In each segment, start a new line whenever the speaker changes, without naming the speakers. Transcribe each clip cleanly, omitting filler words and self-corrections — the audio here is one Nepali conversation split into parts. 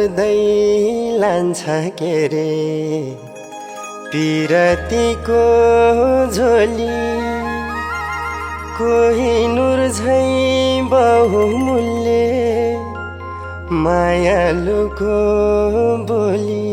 गर्दै लान्छ के रे पिरतीको झोली कोहिनुर झैं बहुमूल्य मायालुको बोली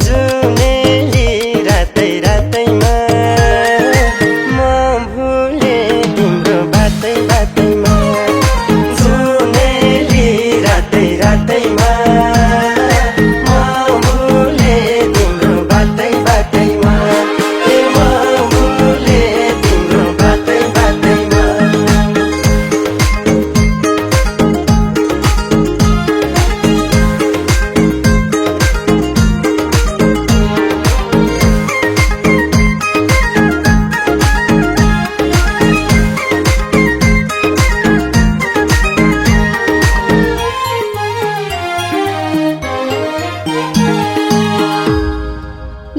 जुनेली रातै रातैमा म भुले तिम्रो बातै बातैमा जुनेली रातै रातैमा म भुले तिम्रो बातै बातैमा म भुले तिम्रो बातै बातैमा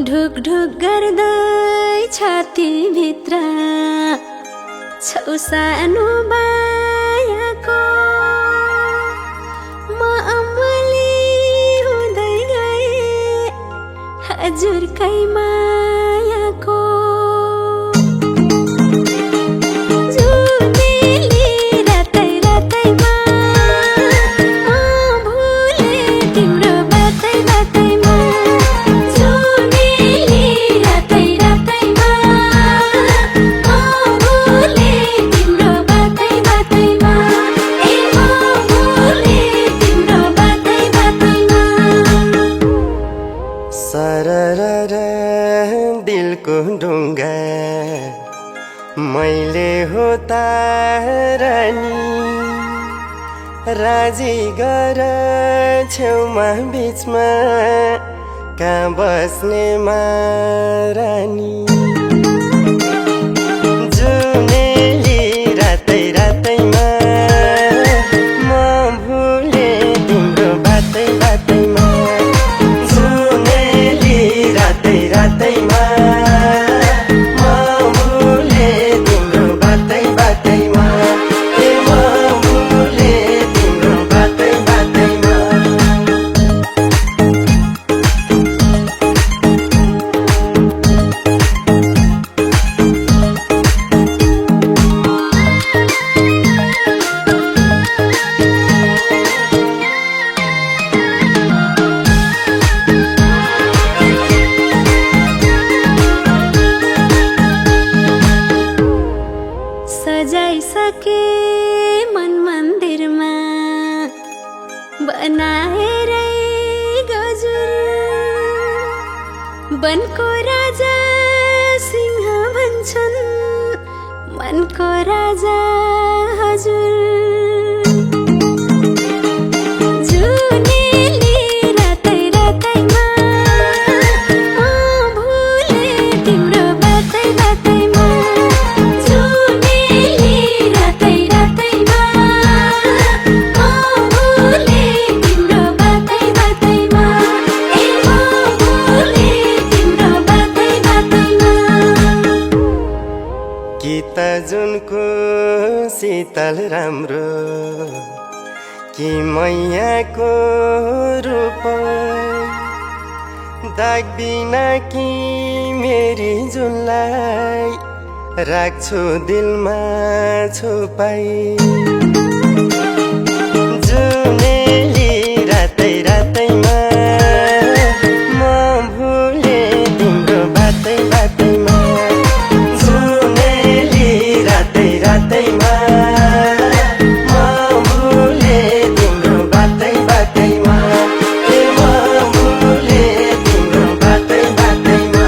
ढुक ढुक गर्दै छाती भित्र छौ सानो मायाको म अमली हुँदै गए हजुरकै मायाको जुनेली रातै रातैमा म भुले तिम्रो बातै बातैमा
सररर दिलको ढुङ्गा मैले हो तारनी राजी गर छेउमा बिचमा कहाँ बस्ने महारानी जुनेली रातै रातैमा म भुले तिम्रो बातै बातैमा जुनेली रातै रातैमा म भुले तिम्रो बातै बातैमा म भुले तिम्रो बातै बातैमा
सजाइसके मन मन्दिरमा बनाएरै गजुर वनको राजा सिंह भन्छन् मनको राजा हजुर जुनेली रातै रातैमा म भुले तिम्रो बातै बातैमा
कि त जुनको शीतल राम्रो कि मैयाको रूप दाग बिना कि मेरी जुनलाई राख्छु दिलमा छुपाई जुनेली रातै रातैमा म भुले तिम्रो बातै बातैमा जुनेली रातै रातैमा म भुले तिम्रो बातै बातैमा म भुले तिम्रो बातै बातैमा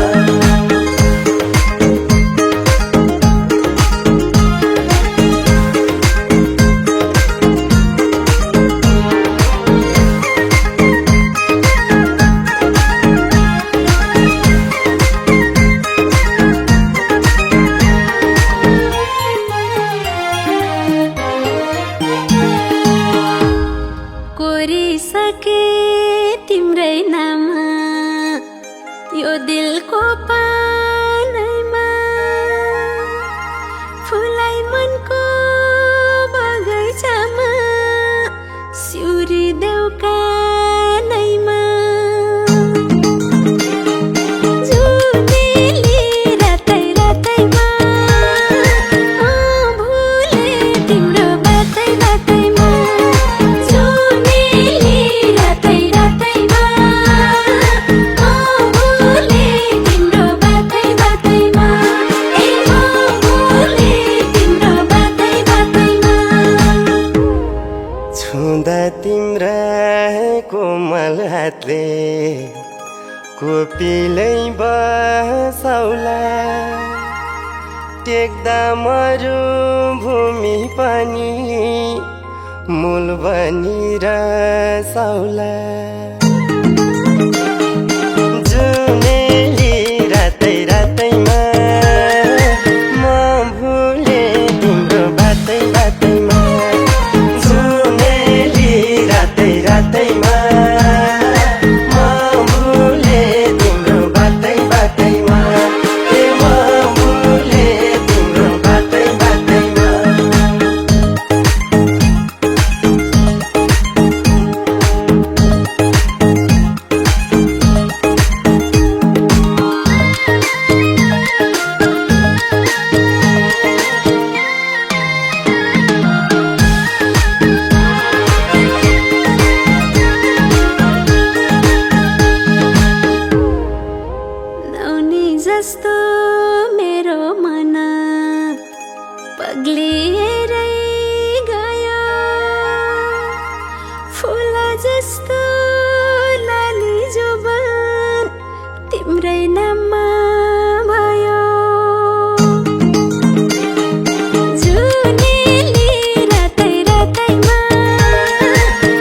कोरिसके तिम्रै नाम यो दिलको पानैमा फुलाई मनको बगैँचामा सिउरी
हातले कोपिलै बसौला टेक्दा मरुभूमि पनि मूल बनिरसौला जुनेली रातै रातैमा म भुले तिम्रो बातै बातैमा जुनेली रातै रातैमा म भुले तिम्रो बातै बातैमा ए म भुले तिम्रो बातै बातैमा
जस्तो मेरो मन पग्लिएरै गयो फुल जस्तो लाली जुबान तिम्रै नाममा भयो जुनेली रातै रातैमा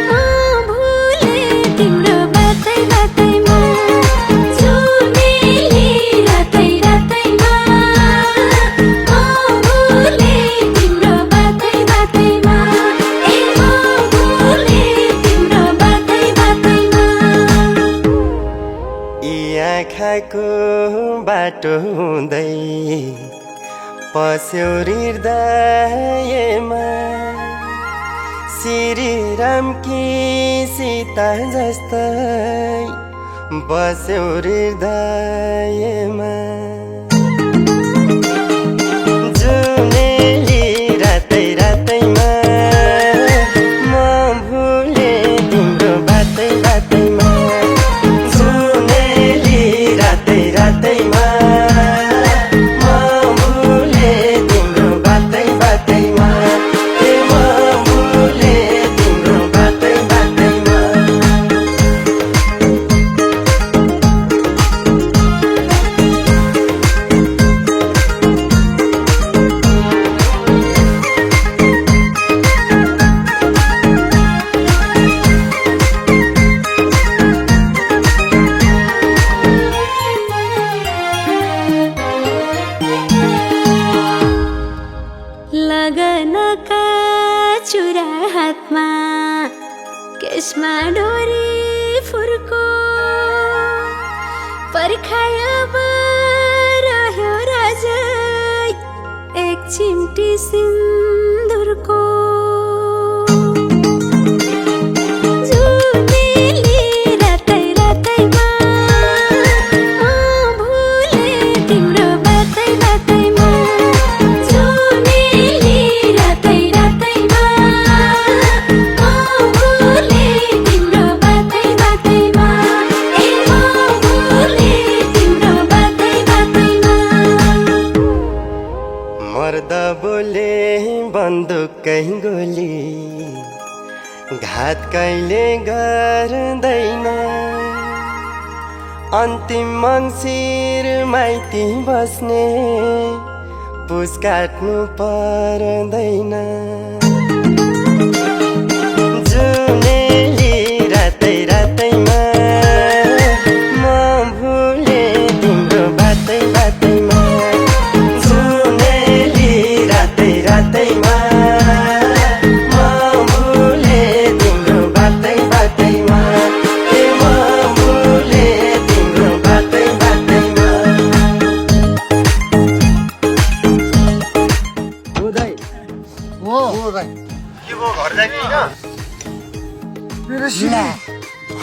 म भुले तिम्रो बातै बातैमा
आँखाको बाटो हुँदै पस्यो हृदयमा श्रीरामकी सीता जस्तै बस्यो हृदयमा जुनेली रातै रातैमा म भुले तिम्रो बातै बातैमा रातै रातैमा म भुले तिम्रो बातै बातैमा ए म भुले तिम्रो बातै बातैमा
लगनका चुरा हातमा केसमा डोरी फुर्को पर्खाइ अब रह्यो राजै एक चिम्टी सिन्दुरको जुनेली रातै रातैमा म भुले तिम्रो बातै बातैमा
मर्दा बोले बन्दुकै गोली घात कहिले गर्दैन अन्तिम मङ्सिर माइती बस्ने पुस काट्नु पर्दैन जुनेली रातै रातैमा म भुले तिम्रो बातै बातैमा रातै रातैमा म भुले तिम्रो बातै बातैमा ए म भुले तिम्रो बातै बातैमा
हो दाइ हो दाइ
के भयो घर जाने
मेरो सिला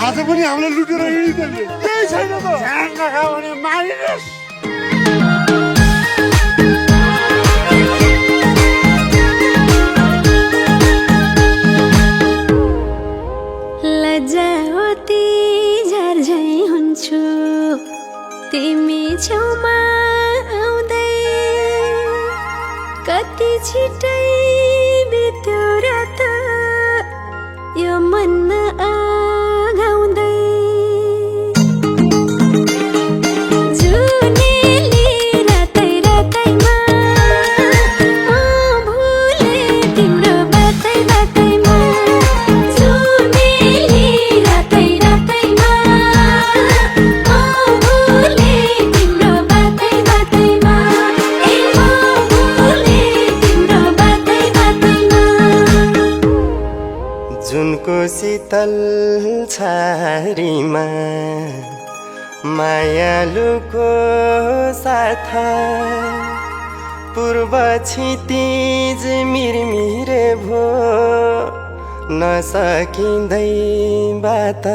आज पनि हामीलाई लुटेर हिँडिदियो केही छैन त खान नखाऊ भने मारिनुहोस्
लज्जावती झर्झै हुन्छु तिमी छेउमा आउँदै कति छिटै बित्यो रात यो मन आगाउँदै
जुनको शीतल छारीमा मायालुको साथ पूर्व क्षितिज मिरमिरे भो नसकिँदै बात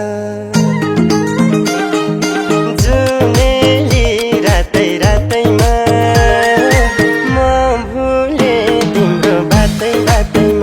जुनेली रातै रातैमा म भुले तिम्रो बातै बातैमा